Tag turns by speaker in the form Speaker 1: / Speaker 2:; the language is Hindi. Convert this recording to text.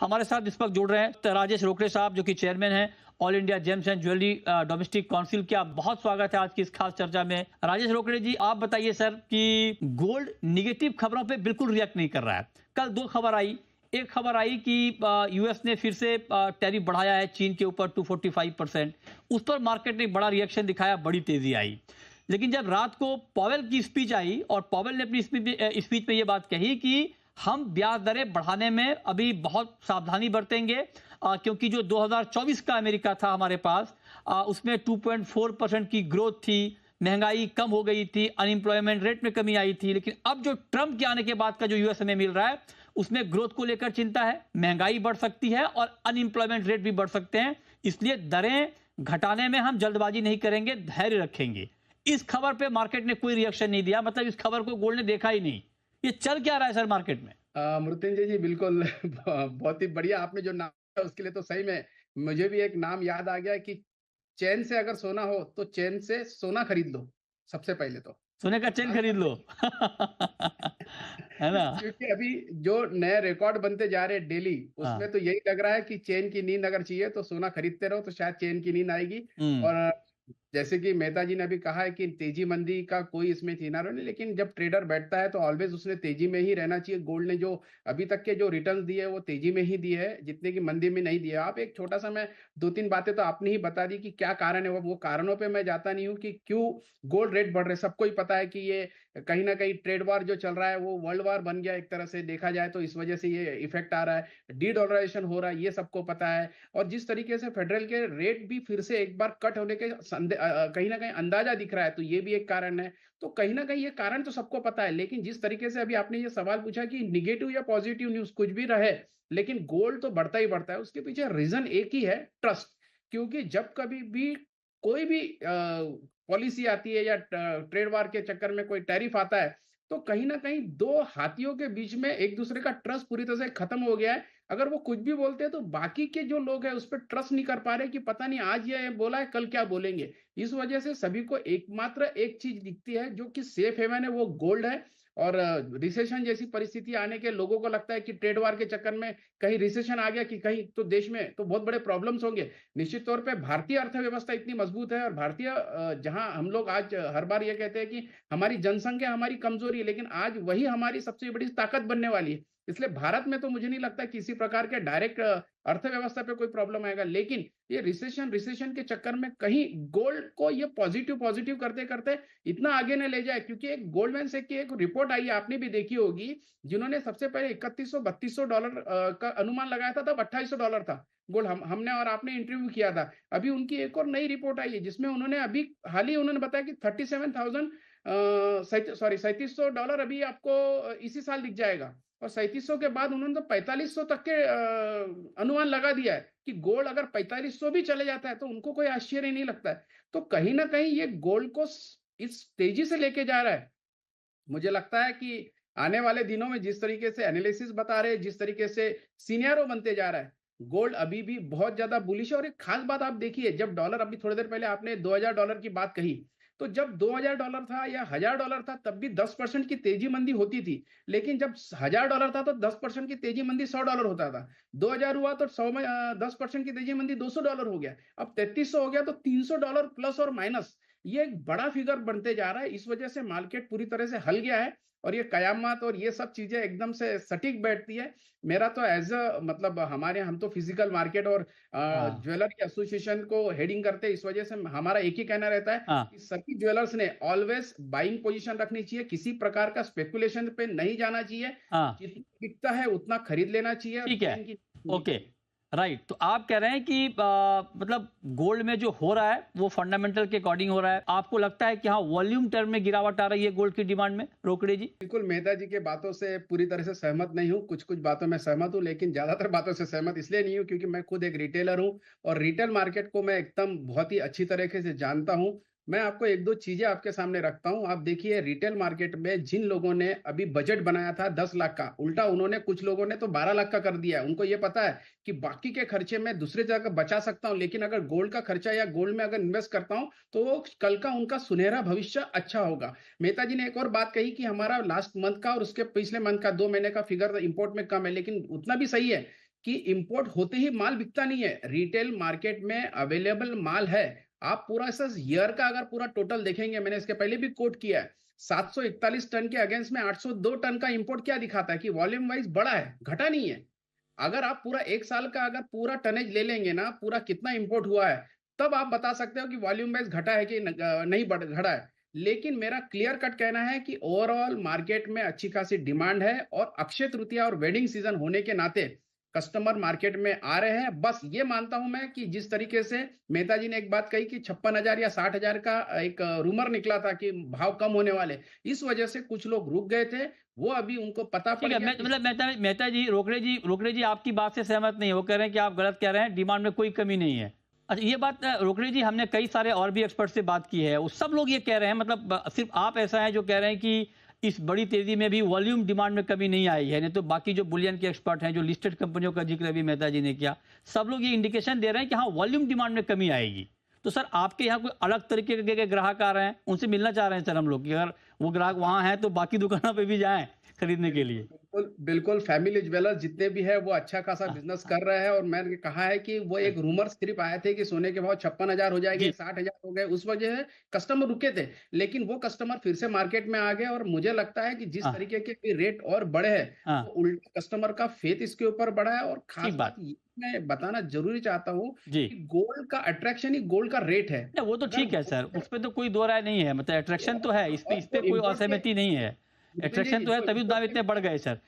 Speaker 1: हमारे साथ इस वक्त जुड़ रहे हैं राजेश रोकड़े साहब, जो कि चेयरमैन हैं all India James and jewellery domestic council. क्या बहुत स्वागत है आज की इस खास चर्चा में। राजेश रोकड़े जी, आप बताइए सर कि गोल्ड निगेटिव खबरों पे बिल्कुल रिएक्ट नहीं कर रहा है। कल दो खबर आई, एक खबर आई कि यूएस ने फिर से टैरिफ बढ़ाया है चीन के ऊपर 245%। उस पर मार्केट ने बड़ा रिएक्शन दिखाया, बड़ी तेजी आई। लेकिन जब रात को पॉवेल की स्पीच आई और पॉवेल ने अपनी स्पीच में ये बात कही कि हम ब्याज दरें बढ़ाने में अभी बहुत सावधानी बरतेंगे, क्योंकि जो 2024 का अमेरिका था हमारे पास, उसमें 2.4% की ग्रोथ थी, महंगाई कम हो गई थी, अनएम्प्लॉयमेंट रेट में कमी आई थी। लेकिन अब जो ट्रंप के आने के बाद का जो यूएस में मिल रहा है, उसमें ग्रोथ को लेकर चिंता है, महंगाई बढ़ सकती है और अनएम्प्लॉयमेंट रेट भी बढ़ सकते हैं। इसलिए दरें घटाने में हम जल्दबाजी नहीं करेंगे, धैर्य रखेंगे। इस खबर पे मार्केट ने कोई रिएक्शन नहीं दिया, मतलब इस खबर को गोल्ड ने देखा ही नहीं। ये चल क्या रहा है सर मार्केट में?
Speaker 2: मृत्युंजय जी बिल्कुल बहुत ही बढ़िया आपने जो नाम लिया उसके लिए तो सही में मुझे भी एक नाम याद आ गया कि चैन से अगर सोना हो तो चैन से सोना खरीद लो सबसे पहले तो।
Speaker 1: सोने का चेन
Speaker 2: आज
Speaker 1: खरीद लो। है ना?
Speaker 2: क्योंकि अभी जो नए रिकॉर्ड बनते जा रहे हैं डेली
Speaker 1: हाँ।
Speaker 2: उसमें तो यही लग रहा है कि चैन की नींद अगर चाहिए तो सोना खरीदते रहो तो शायद चैन की नींद आएगी।
Speaker 1: हम्म।
Speaker 2: और जैसे कि मेहता जी ने अभी कहा है कि तेजी मंदी का कोई इसमें सिनारियो नहीं, लेकिन जब ट्रेडर बैठता है तो ऑलवेज उसने तेजी में ही रहना चाहिए। गोल्ड ने जो अभी तक के जो रिटर्न्स दिए वो तेजी में ही दिए है, जितने की मंदी में नहीं दिए। आप एक छोटा सा मैं दो तीन बातें तो आपने ही बता दी कि क्या कारण है। वो कारणों पे मैं जाता नहीं हूँ कि क्यों गोल्ड रेट बढ़ रहे। सबको ही पता है कि ये कहीं ना कहीं ट्रेड वार जो चल रहा है वो वर्ल्ड वार बन गया एक तरह से देखा जाए, तो इस वजह से ये इफेक्ट आ रहा है। डी डॉलराइजेशन हो रहा है, ये सबको पता है। और जिस तरीके से फेडरल के रेट भी फिर से एक बार कट होने के कहीं ना कहीं अंदाजा दिख रहा है, तो ये भी एक कारण है। तो कहीं ना कहीं ये कारण तो सबको पता है, लेकिन जिस तरीके से अभी आपने ये सवाल पूछा कि निगेटिव या पॉजिटिव न्यूज कुछ भी रहे, लेकिन गोल्ड तो बढ़ता ही बढ़ता है। उसके पीछे रीजन एक ही है, ट्रस्ट। क्योंकि जब कभी भी कोई भी पॉलिसी आती है या ट्रेड वार के चक्कर में कोई टैरिफ आता है, तो कहीं ना कहीं दो हाथियों के बीच में एक दूसरे का ट्रस्ट पूरी तरह से खत्म हो गया है। अगर वो कुछ भी बोलते हैं तो बाकी के जो लोग हैं उस पर ट्रस्ट नहीं कर पा रहे कि पता नहीं आज ये बोला है कल क्या बोलेंगे। इस वजह से सभी को एकमात्र एक चीज दिखती है जो कि सेफ हेवन है, वो गोल्ड है। और रिसेशन जैसी परिस्थिति आने के लोगों को लगता है कि ट्रेड वार के चक्कर में कहीं रिसेशन आ गया कि कहीं तो देश में तो बहुत बड़े प्रॉब्लम्स होंगे। निश्चित तौर पे भारतीय अर्थव्यवस्था इतनी मजबूत है और भारतीय जहां हम लोग आज हर बार ये कहते हैं कि हमारी जनसंख्या हमारी कमजोरी है, लेकिन आज वही हमारी सबसे बड़ी ताकत बनने वाली है। इसलिए भारत में तो मुझे नहीं लगता किसी प्रकार के डायरेक्ट अर्थव्यवस्था पे कोई प्रॉब्लम आएगा। लेकिन ये रिसेशन रिसेशन के चक्कर में कहीं गोल्ड को ये पॉजिटिव पॉजिटिव करते करते इतना आगे न ले जाए। क्योंकि एक गोल्डमैन सैक की एक रिपोर्ट आई है, आपने भी देखी होगी, जिन्होंने सबसे पहले 3100-3200 डॉलर का अनुमान लगाया था, तब $2800 था गोल्ड। हमने और आपने इंटरव्यू किया था। अभी उनकी एक और नई रिपोर्ट आई है जिसमें उन्होंने अभी हाल ही उन्होंने बताया कि 37,000 सॉरी $3700 अभी आपको इसी साल दिख जाएगा। और 3700 के बाद उन्होंने तो 4500 तक के अनुमान लगा दिया है कि गोल्ड अगर 4500 भी चले जाता है तो उनको कोई आश्चर्य नहीं लगता है। तो कहीं ना कहीं ये गोल्ड को इस तेजी से लेके जा रहा है। मुझे लगता है कि आने वाले दिनों में जिस तरीके से एनालिसिस बता रहे हैं, जिस तरीके से सीनियरों बनते जा रहा है, गोल्ड अभी भी बहुत ज्यादा बुलिश है। और एक खास बात आप देखिए, जब डॉलर, अभी थोड़ी देर पहले आपने $2000 की बात कही, तो जब $2000 था या $1000 था तब भी 10% की तेजी मंदी होती थी। लेकिन जब $1000 था तो 10% की तेजी मंदी $100 होता था। 2000 हुआ तो 100 में 10% की तेजी मंदी $200 हो गया। अब 3300 हो गया तो $300 प्लस और माइनस, ये एक बड़ा फिगर बनते जा रहा है। इस वजह से मार्केट पूरी तरह से हल गया है। और ये कयामत और ये सब चीजें एकदम से सटीक बैठती है। मेरा तो एज अ मतलब हमारे हम तो फिजिकल मार्केट और
Speaker 1: हाँ।
Speaker 2: ज्वेलरी एसोसिएशन को हेडिंग करते हैं। इस वजह से हमारा एक ही कहना रहता है
Speaker 1: हाँ।
Speaker 2: कि सभी ज्वेलर्स ने ऑलवेज बाइंग पोजीशन रखनी चाहिए, किसी प्रकार का स्पेकुलेशन पे नहीं जाना चाहिए।
Speaker 1: हाँ।
Speaker 2: जितना बिकता है उतना खरीद लेना चाहिए और
Speaker 1: ठीक है।
Speaker 2: चैन की नहीं
Speaker 1: ओके।
Speaker 2: चाहिए।
Speaker 1: राइट, तो आप कह रहे हैं कि मतलब गोल्ड में जो हो रहा है वो फंडामेंटल के अकॉर्डिंग हो रहा है। आपको लगता है कि हाँ, वॉल्यूम टर्म में गिरावट आ रही है गोल्ड की डिमांड में, रोकड़े जी?
Speaker 2: बिल्कुल, मेहता जी के बातों से पूरी तरह से सहमत नहीं हूँ। कुछ-कुछ बातों में सहमत हूँ, लेकिन ज़्यादातर बातों से सहमत इसलिए नहीं हूँ क्योंकि मैं खुद एक रिटेलर हूँ और रिटेल मार्केट को मैं एकदम बहुत ही अच्छी तरीके से जानता हूँ। मैं आपको 1-2 चीज़ें आपके सामने रखता हूँ। आप देखिए, रिटेल मार्केट में जिन लोगों ने अभी बजट बनाया था 10 लाख का, उल्टा उन्होंने, कुछ लोगों ने तो 12 लाख का कर दिया है। उनको ये पता है कि बाकी के खर्चे मैं दूसरी जगह बचा सकता हूँ, लेकिन अगर गोल्ड का खर्चा या गोल्ड में अगर इन्वेस्ट करता हूँ, तो वो कल का उनका सुनहरा भविष्य अच्छा होगा। मेहता जी ने एक और बात कही कि हमारा लास्ट मंथ का और उसके पिछले मंथ का 2 महीने का फिगर इंपोर्ट में कम है, लेकिन उतना भी सही है कि इंपोर्ट होते ही माल बिकता नहीं है। रिटेल मार्केट में अवेलेबल माल है। आप पूरा ऐसा ईयर का अगर पूरा टोटल देखेंगे, मैंने इसके पहले भी कोट किया है, 741 टन के अगेंस्ट में 802 टन का इंपोर्ट क्या दिखाता है कि वॉल्यूम वाइज बढ़ा है, घटा नहीं है। अगर आप पूरा 1 साल का अगर पूरा टनेज ले लेंगे ना, पूरा कितना इंपोर्ट हुआ है, तब आप बता सकते हो कि वॉल्यूम वाइज घटा है कि नहीं घटा है। लेकिन मेरा क्लियर कट कहना है कि ओवरऑल मार्केट में अच्छी खासी डिमांड है और अक्षय तृतीया और वेडिंग सीजन होने के नाते कस्टमर मार्केट में आ रहे हैं। बस ये मानता हूं मैं कि जिस तरीके से मेहता जी ने एक बात कही कि 56,000 या 60,000 का एक रूमर निकला था कि भाव कम होने वाले, इस वजह से कुछ लोग रुक गए थे। वो अभी उनको पता
Speaker 1: ठीक
Speaker 2: पड़
Speaker 1: है,
Speaker 2: गया कि
Speaker 1: मतलब मेहता जी, रोकड़े जी आपकी बात से सहमत नहीं है। वो कह रहे हैं कि आप गलत कह रहे हैं, डिमांड में कोई कमी नहीं है। अच्छा, ये बात रोकड़े जी, हमने कई सारे और भी एक्सपर्ट से बात की है, वो सब लोग ये कह रहे हैं, मतलब सिर्फ आप ऐसा है जो कह रहे हैं कि इस बड़ी तेजी में भी वॉल्यूम डिमांड में कमी नहीं आई है, नहीं तो बाकी जो बुलियन के एक्सपर्ट हैं, जो लिस्टेड कंपनियों का जिक्र अभी मेहता जी ने किया, सब लोग ये इंडिकेशन दे रहे हैं कि हाँ, वॉल्यूम डिमांड में कमी आएगी। तो सर, आपके यहाँ कोई अलग तरीके के ग्राहक आ रहे हैं, उनसे मिलना चाह रहे हैं सर हम लोग, कि अगर वो ग्राहक वहां है तो बाकी दुकानों पे भी जाएं खरीदने के लिए।
Speaker 2: बिल्कुल, बिल्कुल फैमिली ज्वेलर्स जितने भी है वो अच्छा खासा बिजनेस कर रहे हैं और मैंने कहा है कि वो एक रूमर सिर्फ आए थे कि सोने के भाव 56,000 हो जाएंगे,
Speaker 1: जी।
Speaker 2: 60,000 हो गए, उस वजह से कस्टमर रुके थे। लेकिन वो कस्टमर फिर से मार्केट में आ गए और मुझे लगता है कि जिस
Speaker 1: हाँ।
Speaker 2: तरीके के भी रेट और बढ़े हैं,
Speaker 1: हाँ।
Speaker 2: तो उल्टा कस्टमर का फेथ इसके ऊपर बढ़ा है। और खास
Speaker 1: ठीक
Speaker 2: बात
Speaker 1: बात।
Speaker 2: ये मैं बताना जरूरी चाहता हूँ
Speaker 1: जी।
Speaker 2: कि गोल्ड का अट्रैक्शन ही गोल्ड का रेट है।
Speaker 1: नहीं, वो तो
Speaker 2: अगर
Speaker 1: ठीक है सर, उस पे तो कोई दो राय नहीं है, मतलब अट्रैक्शन तो है, इस
Speaker 2: और
Speaker 1: पे
Speaker 2: वो
Speaker 1: कोई
Speaker 2: इम्पोर्ट के
Speaker 1: असहमति नहीं है।
Speaker 2: जी,
Speaker 1: अट्रैक्शन तो है,
Speaker 2: जो
Speaker 1: तभी तो दाम
Speaker 2: इम्पोर्ट
Speaker 1: इतने बढ़ गए सर।